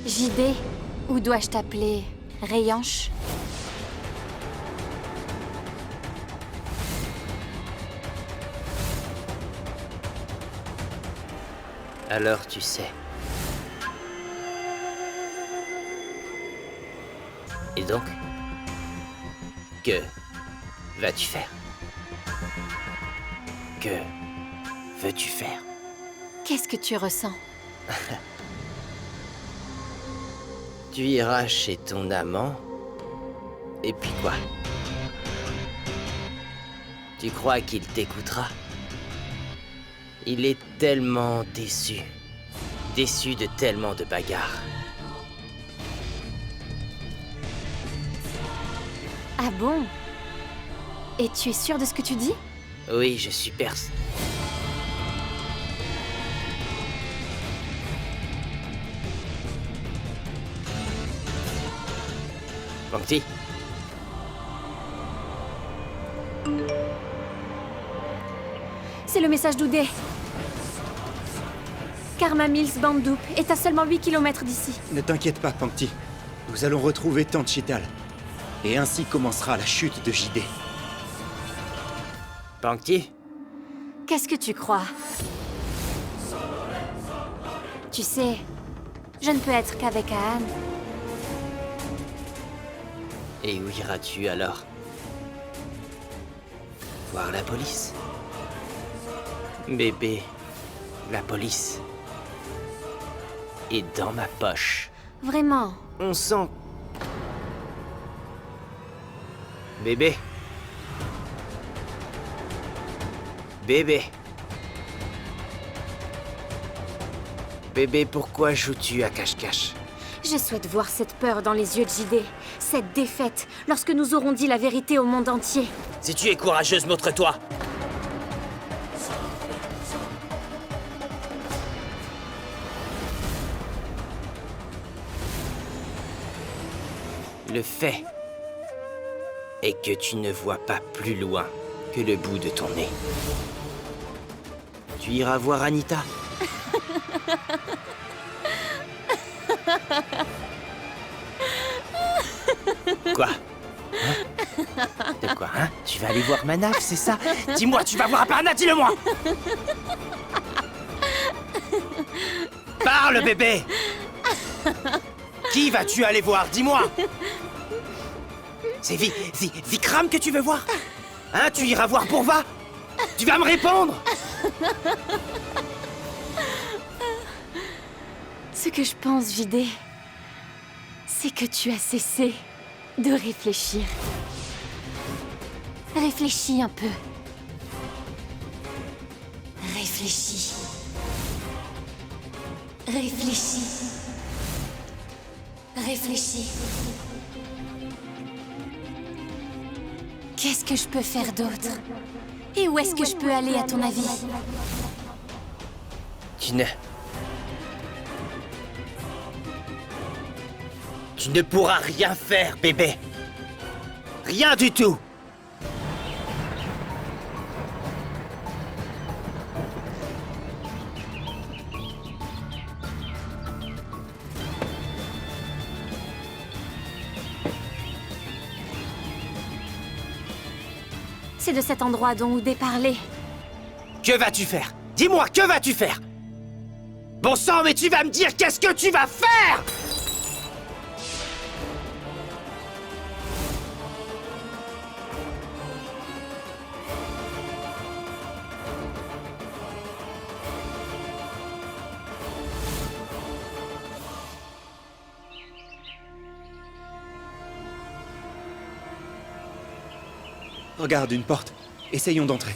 JD, ou dois-je t'appeler Rayanche? Alors tu sais. Et donc? Que vas-tu faire? Que veux-tu faire? Qu'est-ce que tu ressens? Tu iras chez ton amant, et puis quoi? Tu crois qu'il t'écoutera? Il est tellement déçu. Déçu de tellement de bagarres. Ah bon? Et tu es sûr de ce que tu dis? Oui, je suis perse. Pangti? C'est le message d'Oudé. Karma Mills Bandoup est à seulement 8 km d'ici. Ne t'inquiète pas, Pangti. Nous allons retrouver Tante Chital. Et ainsi commencera la chute de JD. Pangti? Qu'est-ce que tu crois? Tu sais, je ne peux être qu'avec Anne. Et où iras-tu alors? Voir la police? Bébé, la police est dans ma poche. Vraiment? On sent... Bébé. Bébé. Bébé, pourquoi joues-tu à cache-cache? Je souhaite voir cette peur dans les yeux de JD. Cette défaite, lorsque nous aurons dit la vérité au monde entier. Si tu es courageuse, montre-toi! Le fait est que tu ne vois pas plus loin que le bout de ton nez. Tu iras voir Anita. Quoi? Hein? De quoi, hein? Tu vas aller voir Manaf, c'est ça? Dis-moi, tu vas voir Aparna, dis-le-moi! Parle, bébé! Qui vas-tu aller voir? Dis-moi! C'est Vikram que tu veux voir? Hein? Tu iras voir Purva? Tu vas me répondre? Ce que je pense, JD, c'est que tu as cessé de réfléchir. Réfléchis un peu. Réfléchis. Réfléchis. Réfléchis. Qu'est-ce que je peux faire d'autre? Et où est-ce que je peux aller, à ton avis? Tu ne pourras rien faire, bébé. Rien du tout! C'est de cet endroit dont Oudé parlait. Que vas-tu faire? Dis-moi, que vas-tu faire? Bon sang, mais tu vas me dire qu'est-ce que tu vas faire? Regarde, une porte. Essayons d'entrer.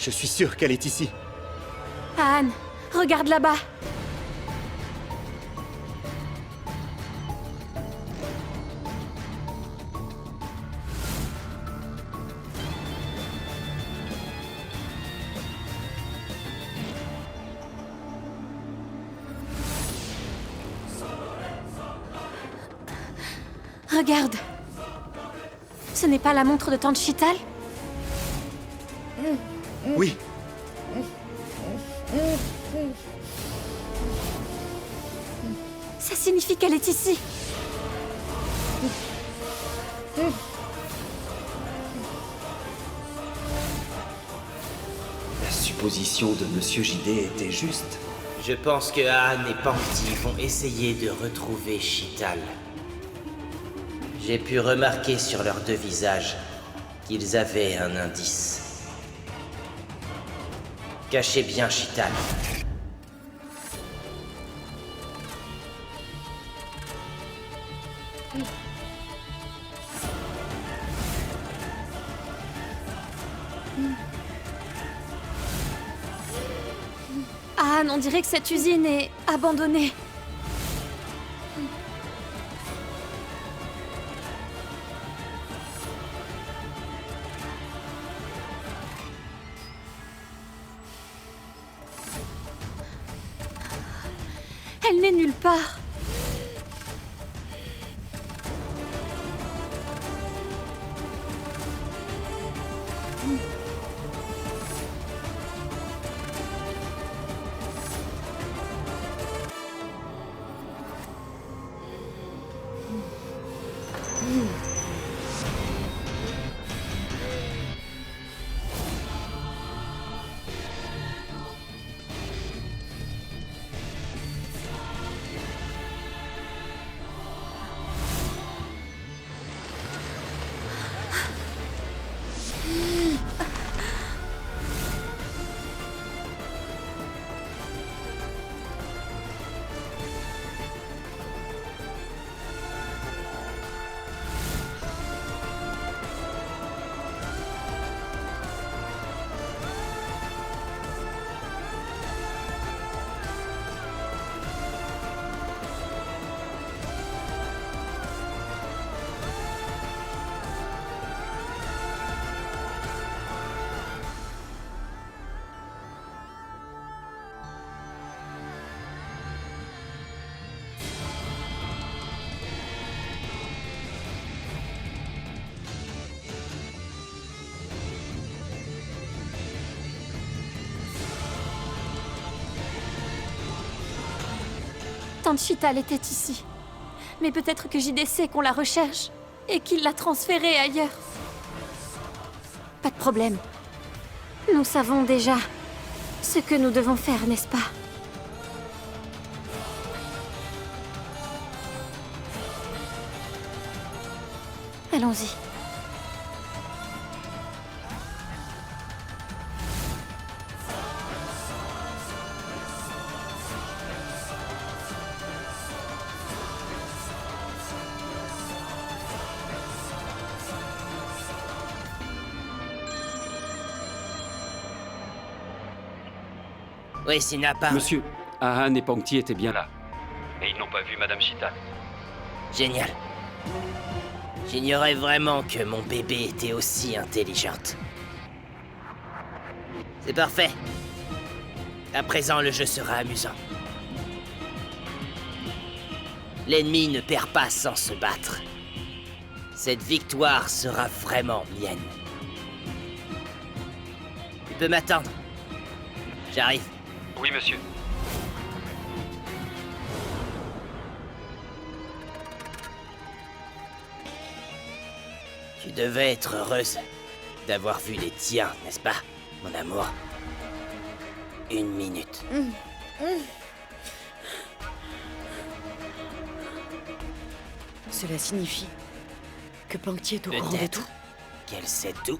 Je suis sûr qu'elle est ici. Anne, regarde là-bas. Regarde. Ce n'est pas la montre de Tante Chital? Oui. Ça signifie qu'elle est ici. La supposition de Monsieur JD était juste. Je pense que Anne et Pankti vont essayer de retrouver Chital. J'ai pu remarquer sur leurs deux visages qu'ils avaient un indice. Cachez bien Chital. Anne, on dirait que cette usine est abandonnée. Elle n'est nulle part. Tante Chital était ici. Mais peut-être que JD sait qu'on la recherche et qu'il l'a transférée ailleurs. Pas de problème. Nous savons déjà ce que nous devons faire, n'est-ce pas? Allons-y. Oui, Sinapa. Monsieur, Ahan et Pangti étaient bien là. Et ils n'ont pas vu Madame Chital. Génial. J'ignorais vraiment que mon bébé était aussi intelligente. C'est parfait. À présent, le jeu sera amusant. L'ennemi ne perd pas sans se battre. Cette victoire sera vraiment mienne. Tu peux m'attendre. J'arrive. Oui, monsieur. Tu devais être heureuse d'avoir vu les tiens, n'est-ce pas, mon amour? 1 minute. Cela signifie que Pangti est au courant de Peut-être tout. qu'elle sait tout.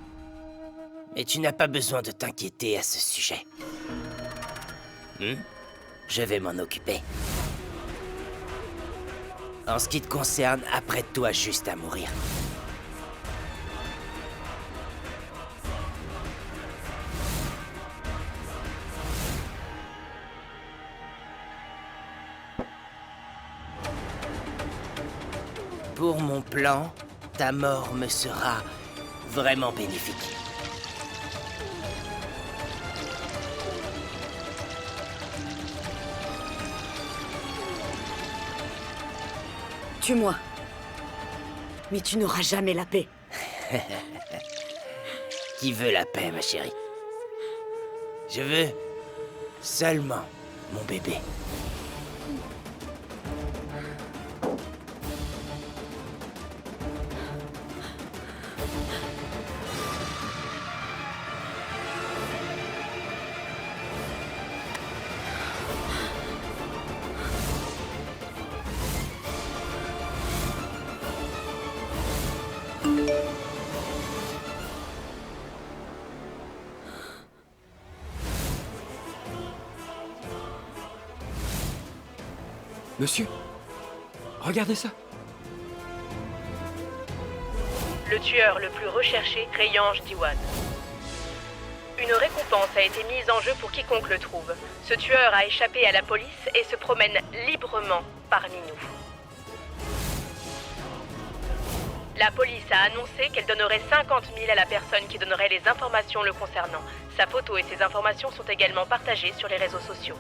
Mais tu n'as pas besoin de t'inquiéter à ce sujet. Je vais m'en occuper. En ce qui te concerne, apprête-toi juste à mourir. Pour mon plan, ta mort me sera vraiment bénéfique. Tue-moi. Mais tu n'auras jamais la paix. Qui veut la paix, ma chérie? Je veux seulement mon bébé. Monsieur, regardez ça. Le tueur le plus recherché, Rayange Diwan. Une récompense a été mise en jeu pour quiconque le trouve. Ce tueur a échappé à la police et se promène librement parmi nous. La police a annoncé qu'elle donnerait 50 000 à la personne qui donnerait les informations le concernant. Sa photo et ses informations sont également partagées sur les réseaux sociaux.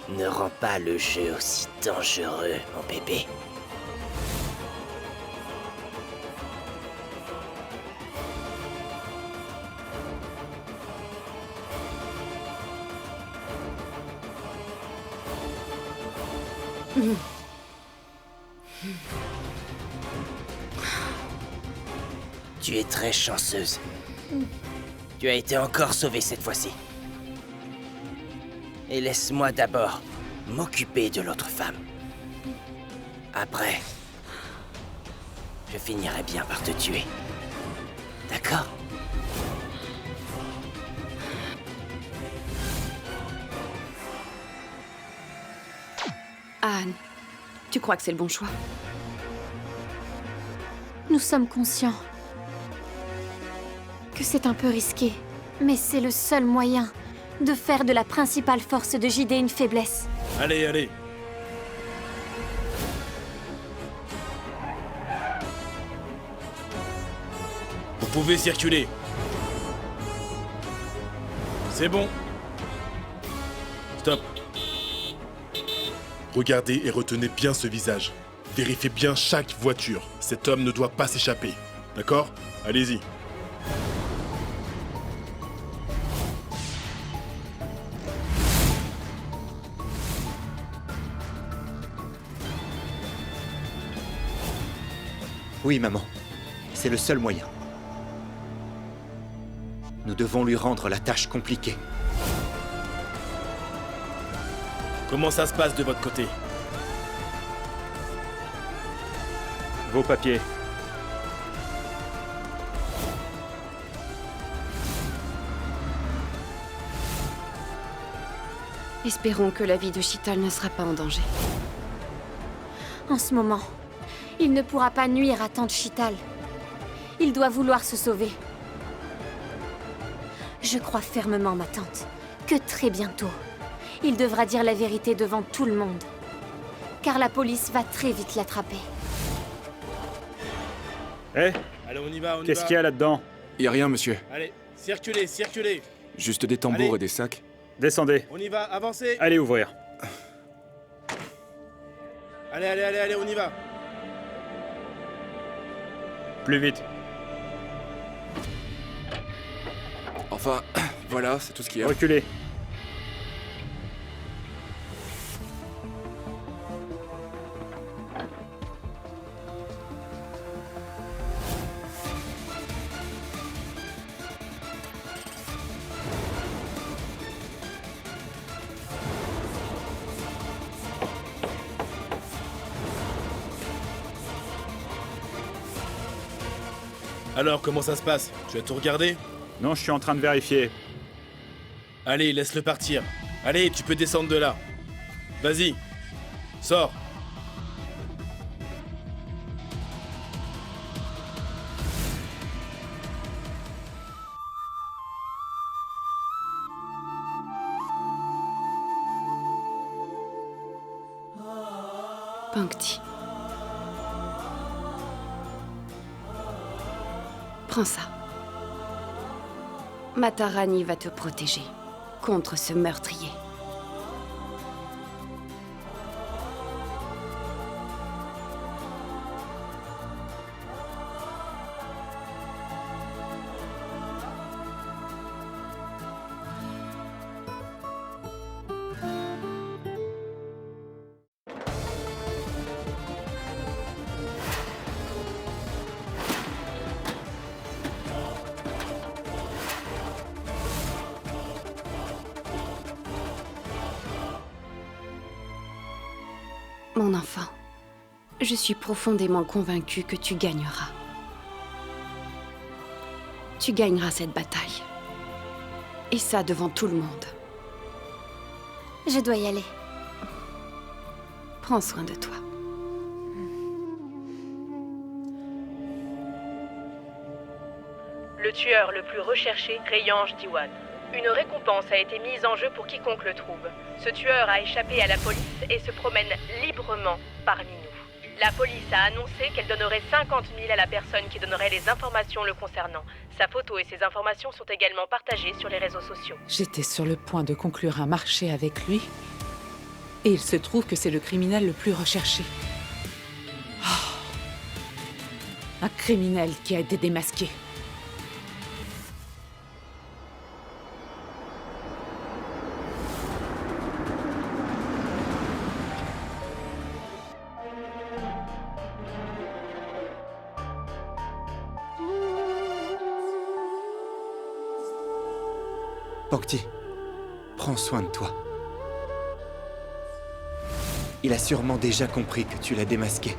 Ne rends pas le jeu aussi dangereux, mon bébé. Tu es très chanceuse. Tu as été encore sauvée cette fois-ci. Et laisse-moi d'abord m'occuper de l'autre femme. Après, je finirai bien par te tuer. D'accord? Anne, tu crois que c'est le bon choix? Nous sommes conscients que c'est un peu risqué, mais c'est le seul moyen de faire de la principale force de JD une faiblesse. Allez, allez. Vous pouvez circuler. C'est bon. Stop. Regardez et retenez bien ce visage. Vérifiez bien chaque voiture. Cet homme ne doit pas s'échapper. D'accord? Allez-y. Oui, maman. C'est le seul moyen. Nous devons lui rendre la tâche compliquée. Comment ça se passe de votre côté? Vos papiers. Espérons que la vie de Chital ne sera pas en danger. En ce moment, il ne pourra pas nuire à Tante Chital. Il doit vouloir se sauver. Je crois fermement, ma tante, que très bientôt, il devra dire la vérité devant tout le monde. Car la police va très vite l'attraper. Eh, Allez, on y va, on y va. qu'est-ce qu'il y a là-dedans? Y a rien, monsieur. Allez, circulez, circulez. Juste des tambours Allez. et des sacs. Descendez. On y va, avancez. Allez ouvrir. Allez, allez, allez, allez, on y va. Plus vite. Enfin, voilà, c'est tout ce qu'il y a. Reculez. Alors, comment ça se passe? Tu as tout regardé? Non, je suis en train de vérifier. Allez, laisse-le partir. Allez, tu peux descendre de là. Vas-y. Sors. Pankti. Prends ça. Matarani va te protéger contre ce meurtrier. Mon enfant, je suis profondément convaincue que tu gagneras. Tu gagneras cette bataille. Et ça devant tout le monde. Je dois y aller. Prends soin de toi. Le tueur le plus recherché, Rayange Diwan. Une récompense a été mise en jeu pour quiconque le trouve. Ce tueur a échappé à la police et se promène librement parmi nous. La police a annoncé qu'elle donnerait 50 000 à la personne qui donnerait les informations le concernant. Sa photo et ses informations sont également partagées sur les réseaux sociaux. J'étais sur le point de conclure un marché avec lui. Et il se trouve que c'est le criminel le plus recherché. Oh. Un criminel qui a été démasqué. Pankti, prends soin de toi. Il a sûrement déjà compris que tu l'as démasqué.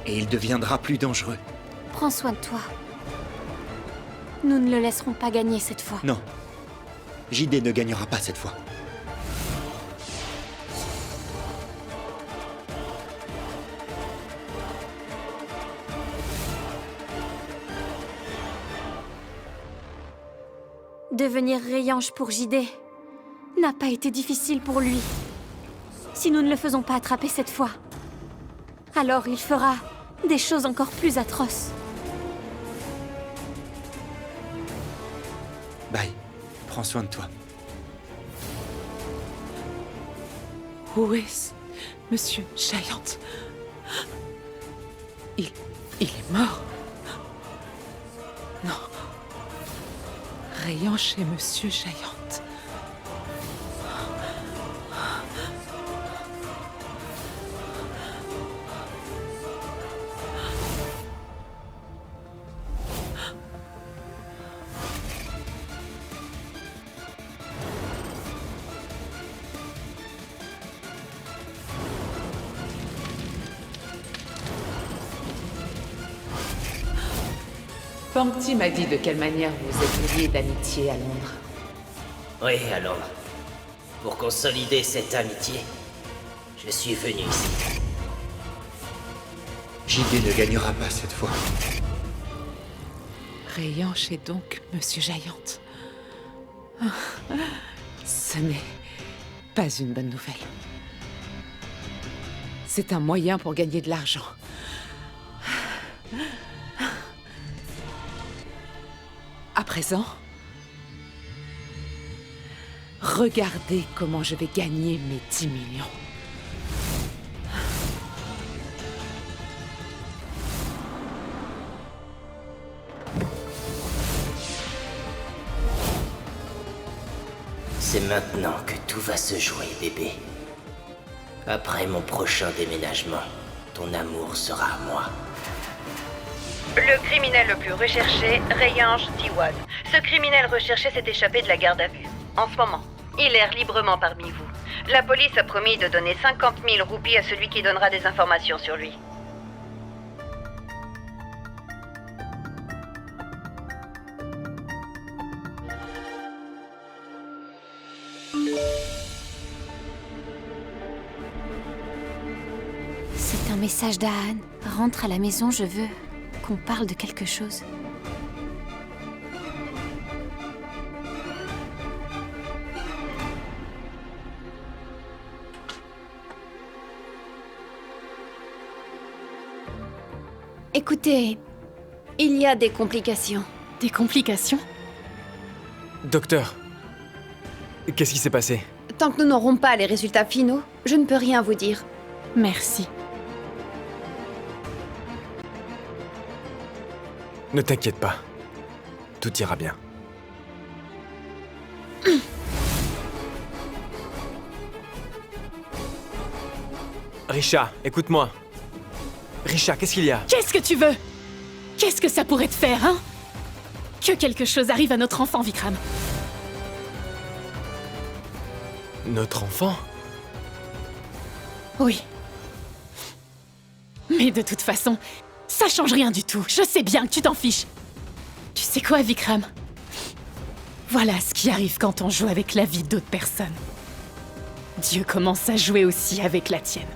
Et il deviendra plus dangereux. Prends soin de toi. Nous ne le laisserons pas gagner cette fois. Non. JD ne gagnera pas cette fois. Devenir Rayange pour JD n'a pas été difficile pour lui. Si nous ne le faisons pas attraper cette fois, alors il fera des choses encore plus atroces. Bye. Prends soin de toi. Où est Monsieur Giant? Il est mort. Non. Rayange chez Monsieur Giant. Pankti m'a dit de quelle manière vous êtes liés d'amitié à Londres. Oui, à Londres. Pour consolider cette amitié, je suis venu ici. JD ne gagnera pas cette fois. Rayange est donc Monsieur Giant. Ce n'est pas une bonne nouvelle. C'est un moyen pour gagner de l'argent. À présent, regardez comment je vais gagner mes 10 millions. C'est maintenant que tout va se jouer, bébé. Après mon prochain déménagement, ton amour sera à moi. Le criminel le plus recherché, Rayange Diwan. Ce criminel recherché s'est échappé de la garde à vue. En ce moment, il erre librement parmi vous. La police a promis de donner 50 000 roupies à celui qui donnera des informations sur lui. C'est un message d'Aan. Rentre à la maison, je veux qu'on parle de quelque chose. Écoutez, il y a des complications. Des complications? Docteur, qu'est-ce qui s'est passé? Tant que nous n'aurons pas les résultats finaux, je ne peux rien vous dire. Merci. Ne t'inquiète pas. Tout ira bien. Risha, écoute-moi. Risha, qu'est-ce qu'il y a? Qu'est-ce que tu veux? Qu'est-ce que ça pourrait te faire, hein? Que quelque chose arrive à notre enfant, Vikram. Notre enfant? Oui. Mais de toute façon, ça change rien du tout. Je sais bien que tu t'en fiches. Tu sais quoi, Vikram? Voilà ce qui arrive quand on joue avec la vie d'autres personnes. Dieu commence à jouer aussi avec la tienne.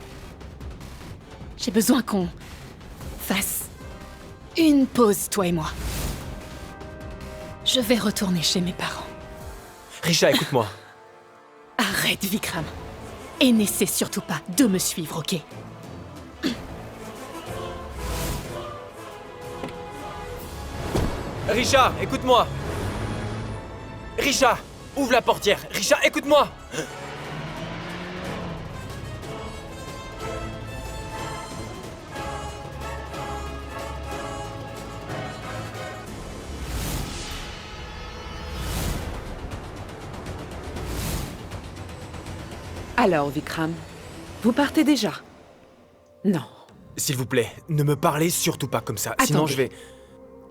J'ai besoin qu'on fasse une pause, toi et moi. Je vais retourner chez mes parents. Risha, écoute-moi. Arrête, Vikram. Et n'essaie surtout pas de me suivre, ok? Risha, écoute-moi. Risha, ouvre la portière. Risha, écoute-moi. Alors, Vikram, vous partez déjà? Non. S'il vous plaît, ne me parlez surtout pas comme ça, sinon Attendez. je vais...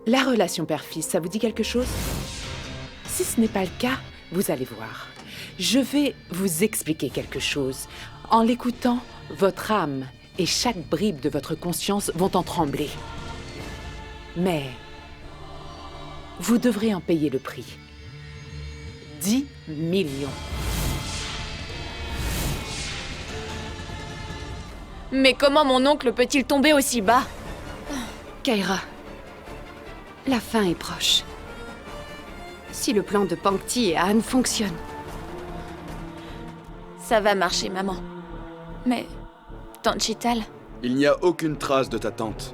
La relation père-fils, ça vous dit quelque chose? Si ce n'est pas le cas, vous allez voir. Je vais vous expliquer quelque chose. En l'écoutant, votre âme et chaque bribe de votre conscience vont en trembler. Mais vous devrez en payer le prix. 10 millions. Mais comment mon oncle peut-il tomber aussi bas? Kaira, la fin est proche. Si le plan de Pankti et Anne fonctionne. Ça va marcher, maman. Mais... Tante Chital... Il n'y a aucune trace de ta tante.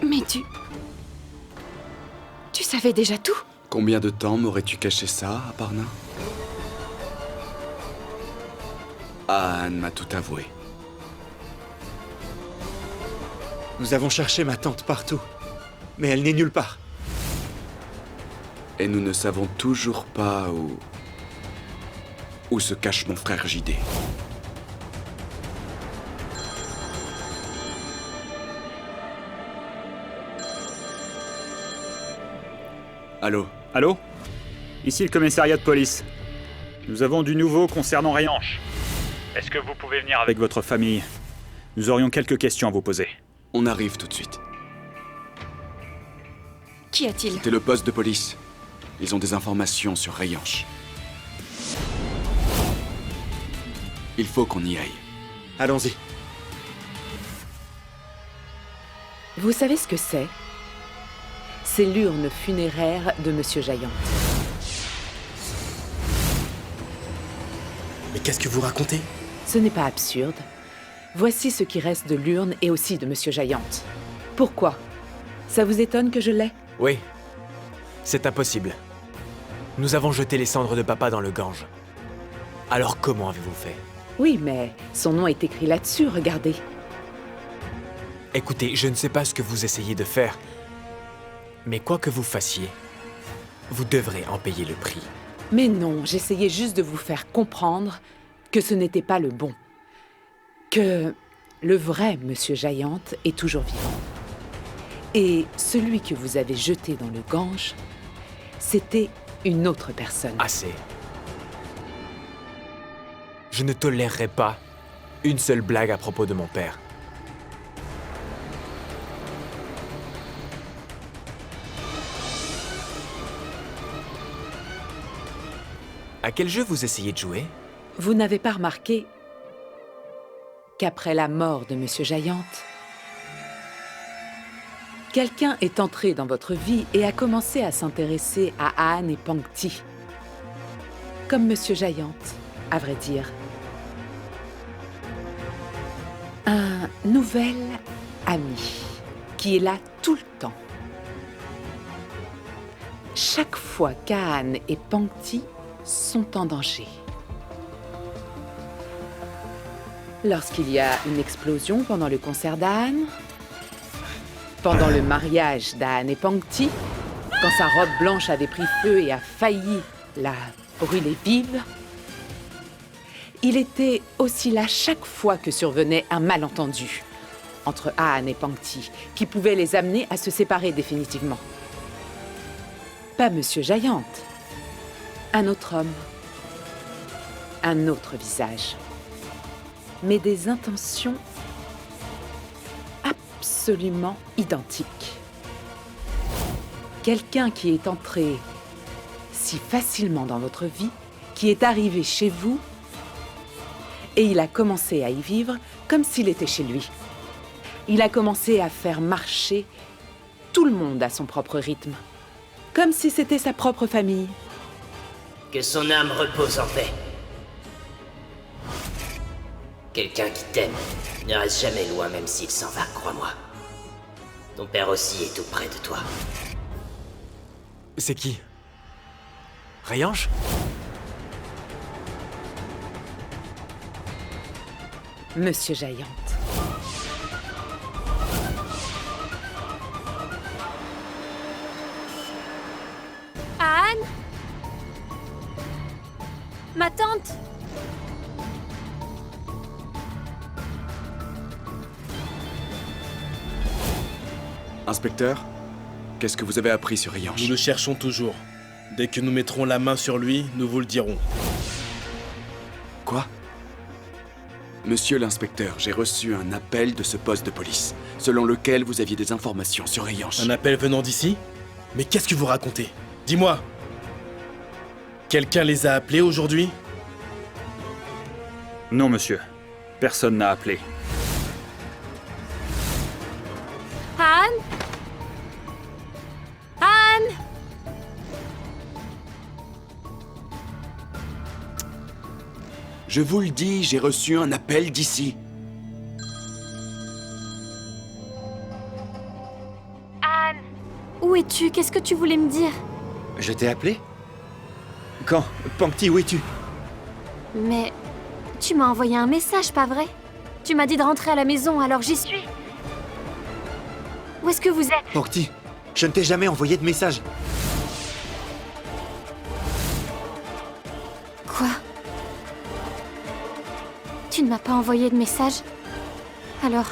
Mais tu savais déjà tout? Combien de temps m'aurais-tu caché ça, Aparna? Anne m'a tout avoué. Nous avons cherché ma tante partout, mais elle n'est nulle part. Et nous ne savons toujours pas où se cache mon frère JD. Allô? Allô? Ici le commissariat de police. Nous avons du nouveau concernant Rayange. Est-ce que vous pouvez venir avec votre famille? Nous aurions quelques questions à vous poser. On arrive tout de suite. Qu'y a-t-il? C'était le poste de police. Ils ont des informations sur Rayanche. Il faut qu'on y aille. Allons-y. Vous savez ce que c'est? C'est l'urne funéraire de Monsieur Jaillant. Mais qu'est-ce que vous racontez? Ce n'est pas absurde. Voici ce qui reste de l'urne et aussi de Monsieur Jaillant. Pourquoi? Ça vous étonne que je l'ai? Oui. C'est impossible. Nous avons jeté les cendres de papa dans le Gange. Alors comment avez-vous fait? Oui, mais son nom est écrit là-dessus, regardez. Écoutez, je ne sais pas ce que vous essayez de faire, mais quoi que vous fassiez, vous devrez en payer le prix. Mais non, j'essayais juste de vous faire comprendre que ce n'était pas le bon. Que le vrai Monsieur Jaillant est toujours vivant. Et celui que vous avez jeté dans le Gange, c'était une autre personne. Assez. Je ne tolérerai pas une seule blague à propos de mon père. À quel jeu vous essayez de jouer? Vous n'avez pas remarqué qu'après la mort de Monsieur Jaillant, quelqu'un est entré dans votre vie et a commencé à s'intéresser à Ahn et Pangti. Comme Monsieur Jaillant, à vrai dire. Un nouvel ami qui est là tout le temps. Chaque fois qu'Ahn et Pangti sont en danger. Lorsqu'il y a une explosion pendant le concert d'Ahn, pendant le mariage d'Ahn et Pangti, quand sa robe blanche avait pris feu et a failli la brûler vive, il était aussi là chaque fois que survenait un malentendu entre Ahn et Pangti, qui pouvait les amener à se séparer définitivement. Pas Monsieur Jaillant, un autre homme, un autre visage, mais des intentions absolument identiques. Quelqu'un qui est entré si facilement dans votre vie, qui est arrivé chez vous, et il a commencé à y vivre comme s'il était chez lui. Il a commencé à faire marcher tout le monde à son propre rythme, comme si c'était sa propre famille. Que son âme repose en paix. Quelqu'un qui t'aime ne reste jamais loin même s'il s'en va, crois-moi. Ton père aussi est tout près de toi. C'est qui? Rayanche? Monsieur Jaillant. Ahn? Ma tante? Inspecteur, qu'est-ce que vous avez appris sur Rayanche? Nous le cherchons toujours. Dès que nous mettrons la main sur lui, nous vous le dirons. Quoi? Monsieur l'inspecteur, j'ai reçu un appel de ce poste de police, selon lequel vous aviez des informations sur Rayanche. Un appel venant d'ici? Mais qu'est-ce que vous racontez? Dis-moi! Quelqu'un les a appelés aujourd'hui? Non, monsieur. Personne n'a appelé. Ahn? Ahn? Je vous le dis, j'ai reçu un appel d'ici. Ahn? Où es-tu? Qu'est-ce que tu voulais me dire? Je t'ai appelé? Quand? Pangti, où es-tu? Mais... tu m'as envoyé un message, pas vrai? Tu m'as dit de rentrer à la maison, alors j'y suis. Où est-ce que vous êtes? Pangti, je ne t'ai jamais envoyé de message. Quoi? Tu ne m'as pas envoyé de message? Alors...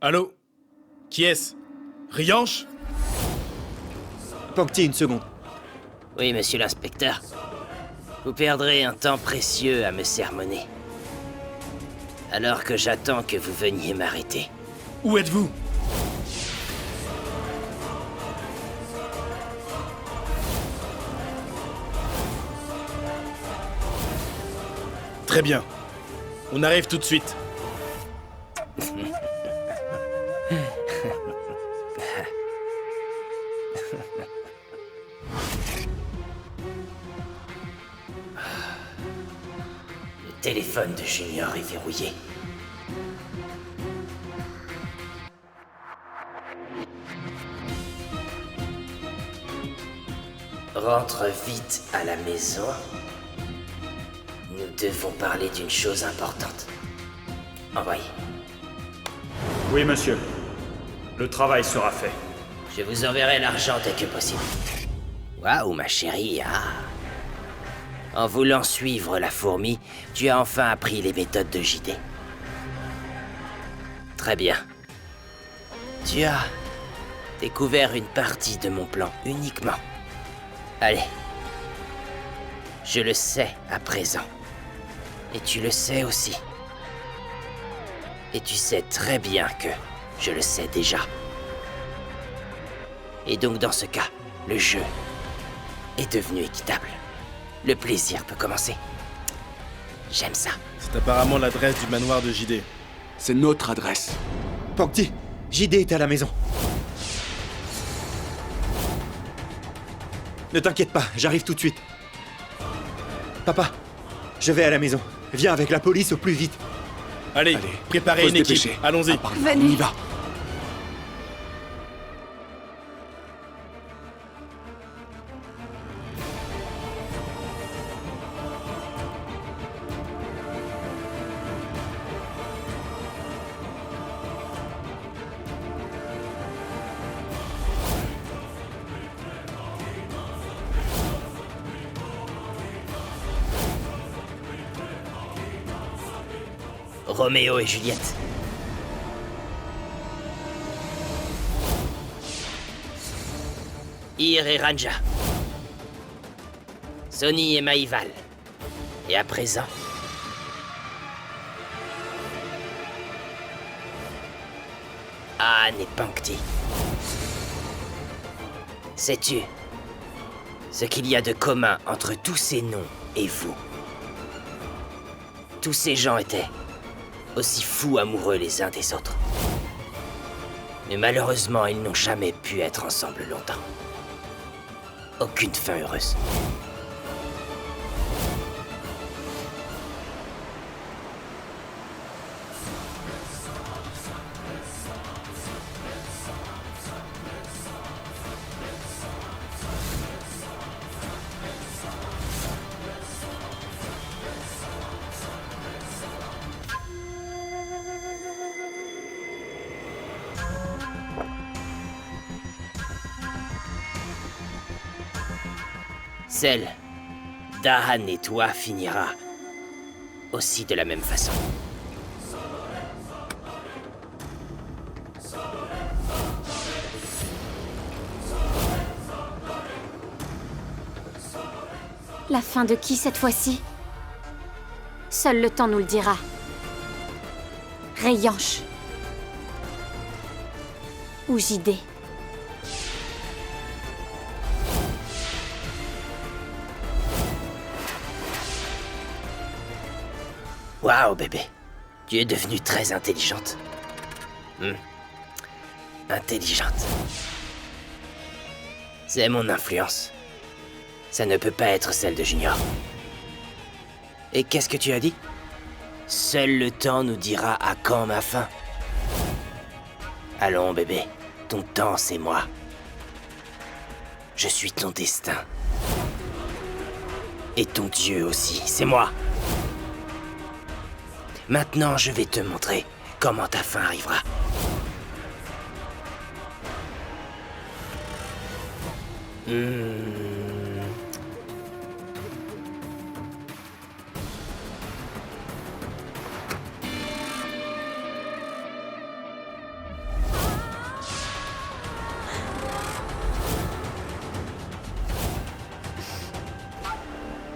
Allô? Qui est-ce? Rayanche? Pangti, une seconde. Oui, monsieur l'inspecteur. Vous perdrez un temps précieux à me sermonner. Alors que j'attends que vous veniez m'arrêter. Où êtes-vous? Très bien. On arrive tout de suite. Le téléphone de Junior est verrouillé. Rentre vite à la maison. Nous devons parler d'une chose importante. Envoyez. Oui, monsieur. Le travail sera fait. Je vous enverrai l'argent dès que possible. Waouh, ma chérie, ah. En voulant suivre la fourmi, tu as enfin appris les méthodes de JD. Très bien. Tu as découvert une partie de mon plan uniquement. Allez. Je le sais à présent. Et tu le sais aussi. Et tu sais très bien que je le sais déjà. Et donc dans ce cas, le jeu est devenu équitable. Le plaisir peut commencer. J'aime ça. C'est apparemment l'adresse du manoir de JD. C'est notre adresse. Pankti, JD est à la maison. Ne t'inquiète pas, j'arrive tout de suite. Papa, je vais à la maison. Viens avec la police au plus vite. Allez, préparez une équipe. Allons-y. On y va. Roméo et Juliette. Ir et Ranja. Sonny et Maïval. Et à présent... Anne et Pankti. Sais-tu ce qu'il y a de commun entre tous ces noms et vous? Tous ces gens étaient aussi fous amoureux les uns des autres. Mais malheureusement, ils n'ont jamais pu être ensemble longtemps. Aucune fin heureuse. Celle d'Ahan et toi finira aussi de la même façon. La fin de qui cette fois-ci? Seul le temps nous le dira. Rayanche. Ou JD. Waouh, bébé. Tu es devenue très intelligente. Intelligente. C'est mon influence. Ça ne peut pas être celle de Junior. Et qu'est-ce que tu as dit? Seul le temps nous dira à quand ma fin. Allons, bébé. Ton temps, c'est moi. Je suis ton destin. Et ton Dieu aussi, c'est moi. Maintenant, je vais te montrer comment ta fin arrivera.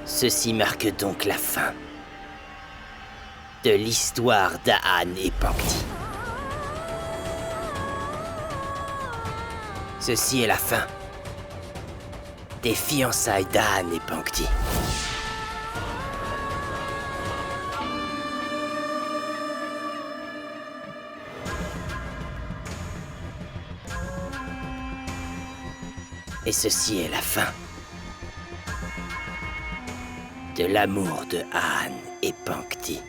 Ceci marque donc la fin. de l'histoire d'Aan et Pankti. Ceci est la fin des fiançailles d'Aan et Pankti. Et ceci est la fin de l'amour de Aan et Pankti.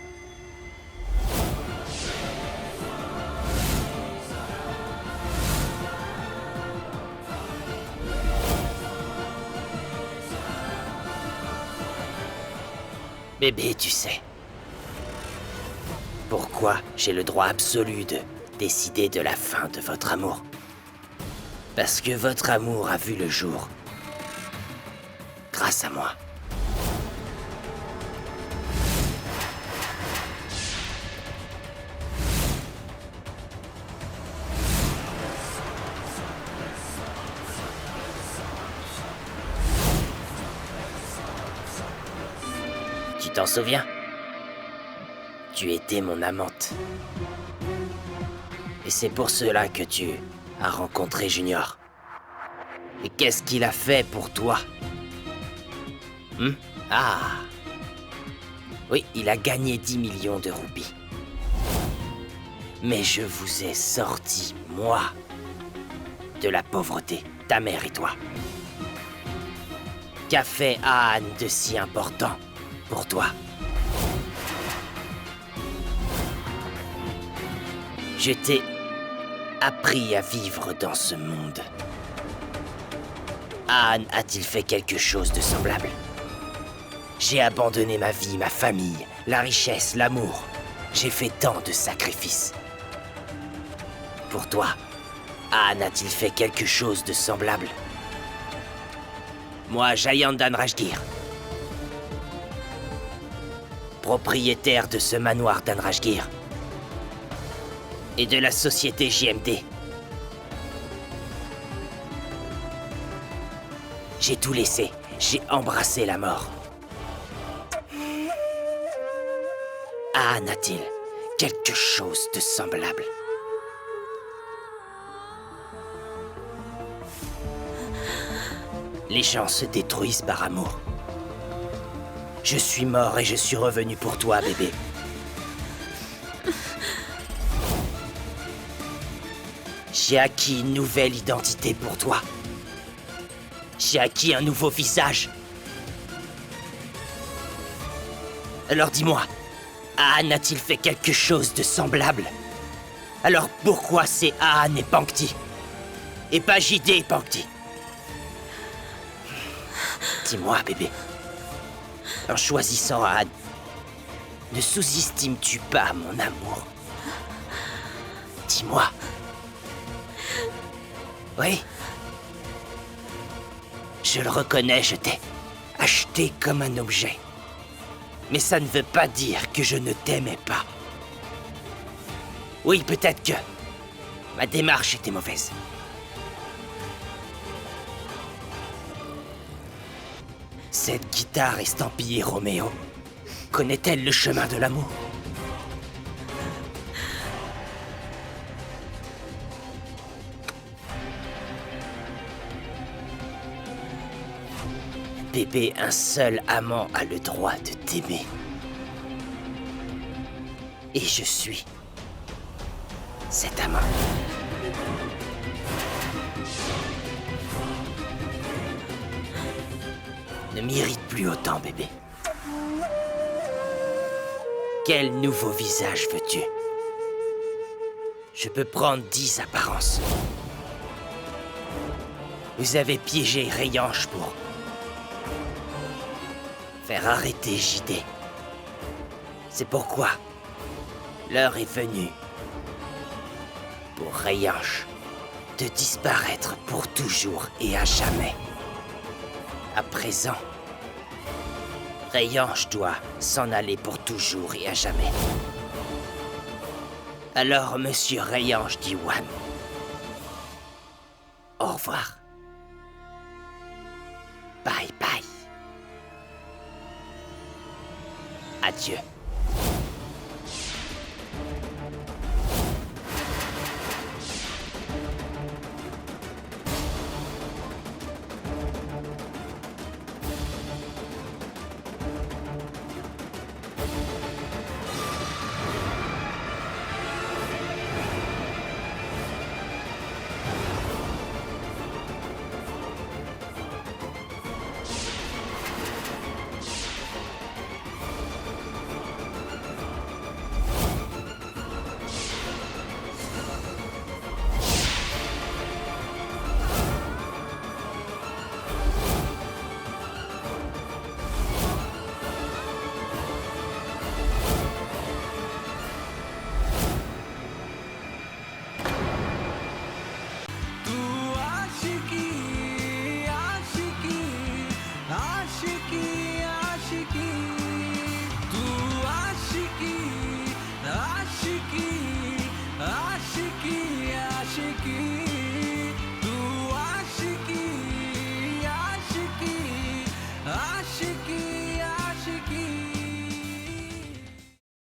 Bébé, tu sais pourquoi j'ai le droit absolu de décider de la fin de votre amour? Parce que votre amour a vu le jour grâce à moi. Tu t'en souviens? Tu étais mon amante. Et c'est pour cela que tu as rencontré Junior. Et qu'est-ce qu'il a fait pour toi? Ah! Oui, il a gagné 10 millions de roupies. Mais je vous ai sorti, moi, de la pauvreté, ta mère et toi. Qu'a fait Aan de si important pour toi? Je t'ai appris à vivre dans ce monde. Aan a-t-il fait quelque chose de semblable? J'ai abandonné ma vie, ma famille, la richesse, l'amour. J'ai fait tant de sacrifices. Pour toi, Aan a-t-il fait quelque chose de semblable? Moi, Jayandan Rajgir, propriétaire de ce manoir d'Anrajgir et de la société JMD. J'ai tout laissé, j'ai embrassé la mort. Aan a-t-il quelque chose de semblable? Les gens se détruisent par amour. Je suis mort et je suis revenu pour toi, bébé. J'ai acquis une nouvelle identité pour toi. J'ai acquis un nouveau visage. Alors dis-moi, Aan a-t-il fait quelque chose de semblable? Alors pourquoi c'est Aan et Pankti? Et pas JD et Pankti? Dis-moi, bébé. En choisissant Aan, ne sous-estimes-tu pas mon amour? Dis-moi. Oui. Je le reconnais, je t'ai acheté comme un objet. Mais ça ne veut pas dire que je ne t'aimais pas. Oui, peut-être que ma démarche était mauvaise. Cette guitare estampillée Roméo, connaît-elle le chemin de l'amour? Bébé, un seul amant a le droit de t'aimer. Et je suis cet amant. Ne m'irrite plus autant, bébé. Quel nouveau visage veux-tu? Je peux prendre 10 apparences. Vous avez piégé Rayange pour faire arrêter JD. C'est pourquoi l'heure est venue pour Rayange de disparaître pour toujours et à jamais. À présent, Rayange doit s'en aller pour toujours et à jamais. Alors, Monsieur Rayange Diwan, au revoir. Bye bye. Adieu.